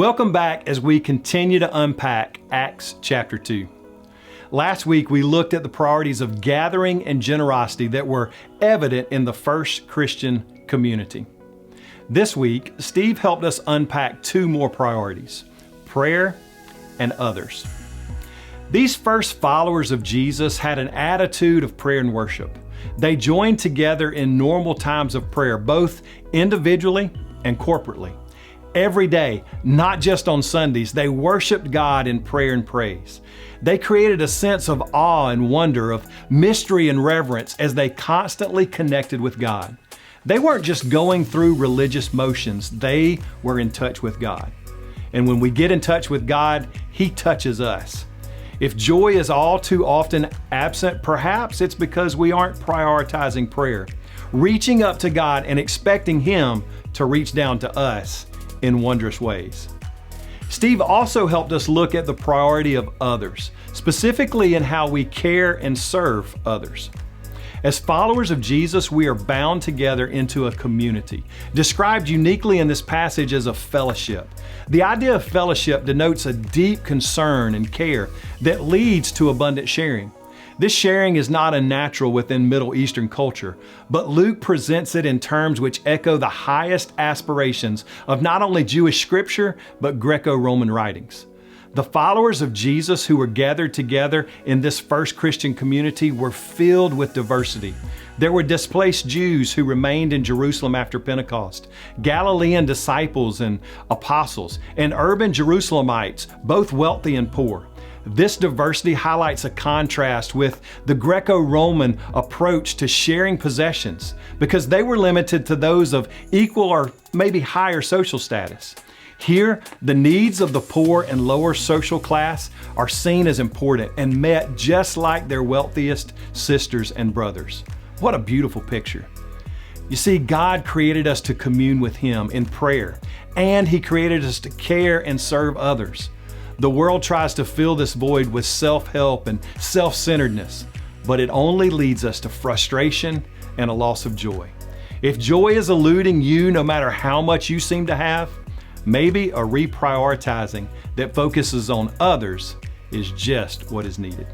Welcome back as we continue to unpack Acts chapter 2. Last week, we looked at the priorities of gathering and generosity that were evident in the first Christian community. This week, Steve helped us unpack two more priorities: prayer and others. These first followers of Jesus had an attitude of prayer and worship. They joined together in normal times of prayer, both individually and corporately. Every day, not just on Sundays, they worshiped God in prayer and praise. They created a sense of awe and wonder, of mystery and reverence as they constantly connected with God. They weren't just going through religious motions, they were in touch with God. And when we get in touch with God, He touches us. If joy is all too often absent, perhaps it's because we aren't prioritizing prayer, reaching up to God and expecting Him to reach down to us in wondrous ways. Steve also helped us look at the priority of others, specifically in how we care and serve others. As followers of Jesus, we are bound together into a community, described uniquely in this passage as a fellowship. The idea of fellowship denotes a deep concern and care that leads to abundant sharing. This sharing is not unnatural within Middle Eastern culture, but Luke presents it in terms which echo the highest aspirations of not only Jewish scripture, but Greco-Roman writings. The followers of Jesus who were gathered together in this first Christian community were filled with diversity. There were displaced Jews who remained in Jerusalem after Pentecost, Galilean disciples and apostles, and urban Jerusalemites, both wealthy and poor. This diversity highlights a contrast with the Greco-Roman approach to sharing possessions, because they were limited to those of equal or maybe higher social status. Here, the needs of the poor and lower social class are seen as important and met just like their wealthiest sisters and brothers. What a beautiful picture. You see, God created us to commune with Him in prayer, and He created us to care and serve others. The world tries to fill this void with self-help and self-centeredness, but it only leads us to frustration and a loss of joy. If joy is eluding you no matter how much you seem to have, maybe a reprioritizing that focuses on others is just what is needed.